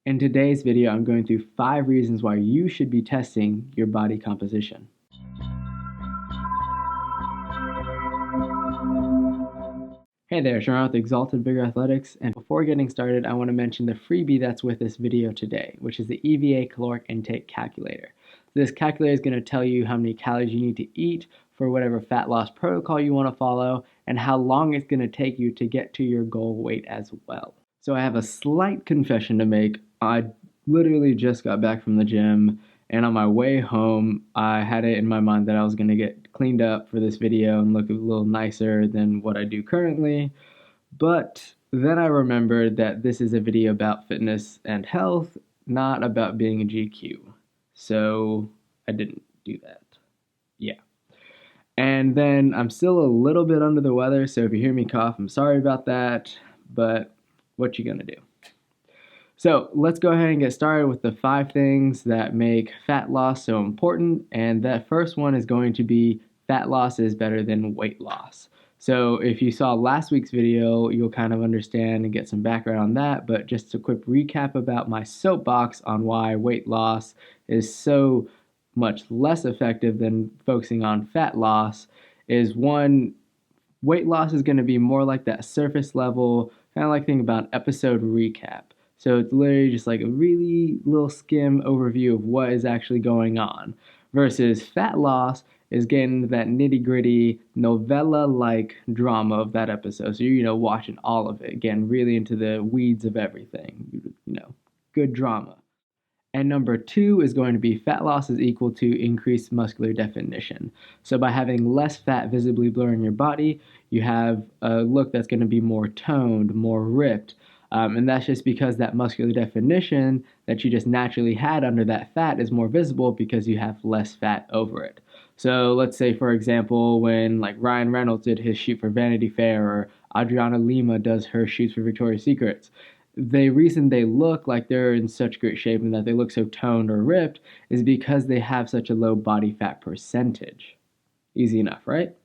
In today's video, I'm going through 5 reasons why you should be testing your body composition. Hey there, Sean with Exalted Bigger Athletics, and before getting started, I want to mention the freebie that's with this video today, which is the EVA caloric intake calculator. This calculator is going to tell you how many calories you need to eat for whatever fat loss protocol you want to follow, and how long it's going to take you to get to your goal weight as well. So I have a slight confession to make. I literally just got back from the gym, and on my way home, I had it in my mind that I was going to get cleaned up for this video and look a little nicer than what I do currently. But then I remembered that this is a video about fitness and health, not about being a GQ. So I didn't do that. Yeah. And then I'm still a little bit under the weather, so if you hear me cough, I'm sorry about that, but what you gonna do? So let's go ahead and get started with the 5 things that make fat loss so important. And that first one is going to be fat loss is better than weight loss. So if you saw last week's video, you'll kind of understand and get some background on that. But just a quick recap about my soapbox on why weight loss is so much less effective than focusing on fat loss is, one, weight loss is going to be more like that surface level, kind of like think about episode recap. So it's literally just like a really little skim overview of what is actually going on. Versus fat loss is getting into that nitty gritty novella-like drama of that episode. So you're, watching all of it, getting really into the weeds of everything. Good drama. And number 2 is going to be fat loss is equal to increased muscular definition. So by having less fat visibly blurring your body, you have a look that's going to be more toned, more ripped. And that's just because that muscular definition that you just naturally had under that fat is more visible because you have less fat over it. So let's say, for example, when like Ryan Reynolds did his shoot for Vanity Fair, or Adriana Lima does her shoots for Victoria's Secrets, the reason they look like they're in such great shape and that they look so toned or ripped is because they have such a low body fat percentage. Easy enough, right?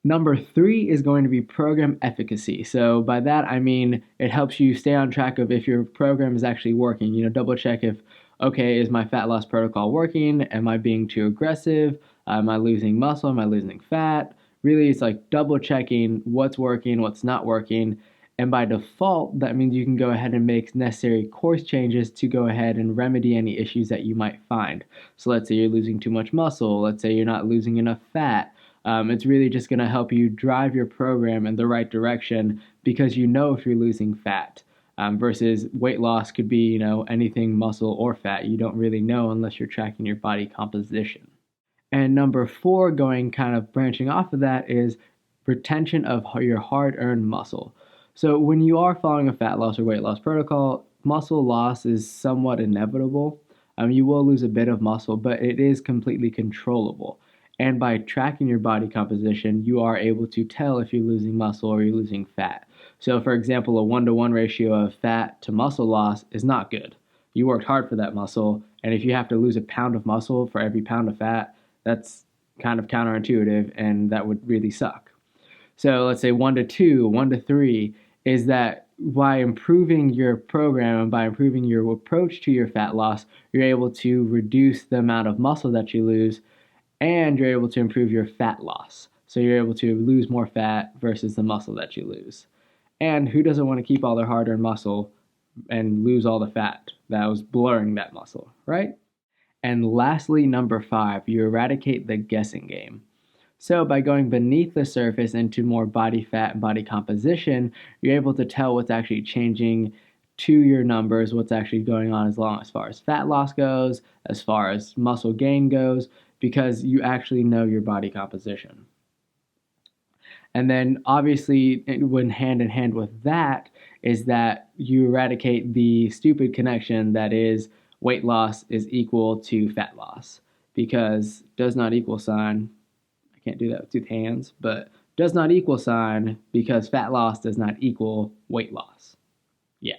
Number 3 is going to be program efficacy. So by that, I mean it helps you stay on track of if your program is actually working. Double check if, okay, is my fat loss protocol working? Am I being too aggressive? Am I losing muscle? Am I losing fat? Really, it's like double checking what's working, what's not working. And by default, that means you can go ahead and make necessary course changes to go ahead and remedy any issues that you might find. So let's say you're losing too much muscle. Let's say you're not losing enough fat. It's really just going to help you drive your program in the right direction because you know if you're losing fat. Versus weight loss could be, anything muscle or fat. You don't really know unless you're tracking your body composition. And number 4, going kind of branching off of that, is retention of your hard-earned muscle. So when you are following a fat loss or weight loss protocol, muscle loss is somewhat inevitable. You will lose a bit of muscle, but it is completely controllable. And by tracking your body composition, you are able to tell if you're losing muscle or you're losing fat. So for example, a 1-to-1 ratio of fat to muscle loss is not good. You worked hard for that muscle, and if you have to lose a pound of muscle for every pound of fat, that's kind of counterintuitive, and that would really suck. So let's say 1-to-2, 1-to-3 is that by improving your program and by improving your approach to your fat loss, you're able to reduce the amount of muscle that you lose, and you're able to improve your fat loss. So you're able to lose more fat versus the muscle that you lose. And who doesn't want to keep all their hard-earned muscle and lose all the fat that was blurring that muscle, right? And lastly, number 5, you eradicate the guessing game. So by going beneath the surface into more body fat and body composition, you're able to tell what's actually changing to your numbers, what's actually going on as far as fat loss goes, as far as muscle gain goes, because you actually know your body composition. And then obviously, when hand in hand with that, is that you eradicate the stupid connection that is weight loss is equal to fat loss, because does not equal sign, I can't do that with 2 hands, but does not equal sign because fat loss does not equal weight loss. Yeah.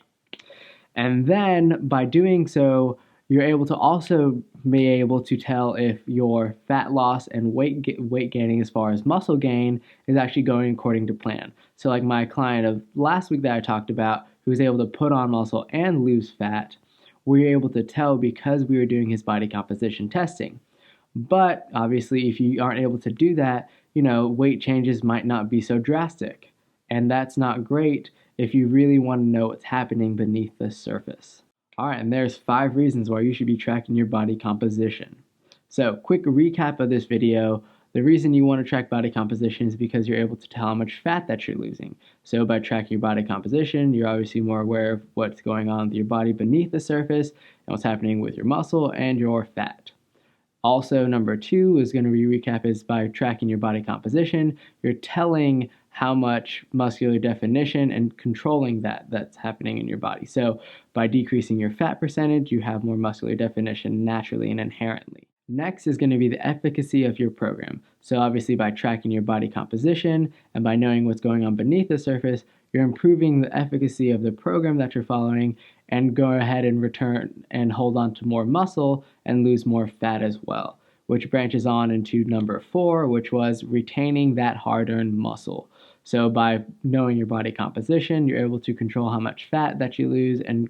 And then by doing so, you're able to also be able to tell if your fat loss and weight gaining as far as muscle gain is actually going according to plan. So like my client of last week that I talked about, who was able to put on muscle and lose fat, we were able to tell because we were doing his body composition testing. But obviously, if you aren't able to do that, weight changes might not be so drastic. And that's not great if you really want to know what's happening beneath the surface. All right, and there's 5 reasons why you should be tracking your body composition. So, quick recap of this video. The reason you want to track body composition is because you're able to tell how much fat that you're losing. So by tracking your body composition, you're obviously more aware of what's going on with your body beneath the surface and what's happening with your muscle and your fat. Also, number 2 is going to be recap is by tracking your body composition, you're telling how much muscular definition and controlling that's happening in your body. So by decreasing your fat percentage, you have more muscular definition naturally and inherently. Next is going to be the efficacy of your program. So obviously by tracking your body composition and by knowing what's going on beneath the surface, you're improving the efficacy of the program that you're following and go ahead and return and hold on to more muscle and lose more fat as well, which branches on into number 4, which was retaining that hard-earned muscle. So by knowing your body composition, you're able to control how much fat that you lose and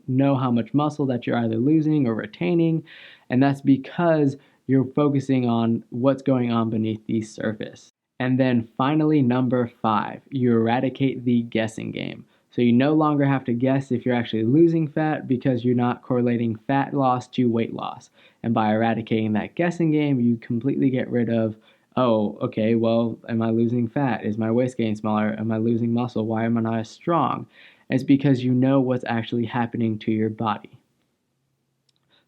know how much muscle that you're either losing or retaining. And that's because you're focusing on what's going on beneath the surface. And then finally, number 5, you eradicate the guessing game. So you no longer have to guess if you're actually losing fat because you're not correlating fat loss to weight loss. And by eradicating that guessing game, you completely get rid of, oh, okay, well, am I losing fat? Is my waist getting smaller? Am I losing muscle? Why am I not as strong? It's because you know what's actually happening to your body.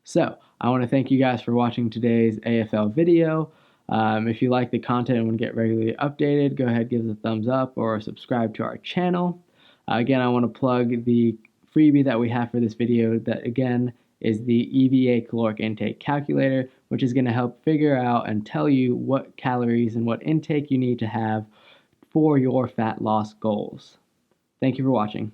So I want to thank you guys for watching today's AFL video. If you like the content and want to get regularly updated, go ahead, give us a thumbs up or subscribe to our channel. Again, I want to plug the freebie that we have for this video that, again, is the EVA caloric intake calculator, which is going to help figure out and tell you what calories and what intake you need to have for your fat loss goals. Thank you for watching.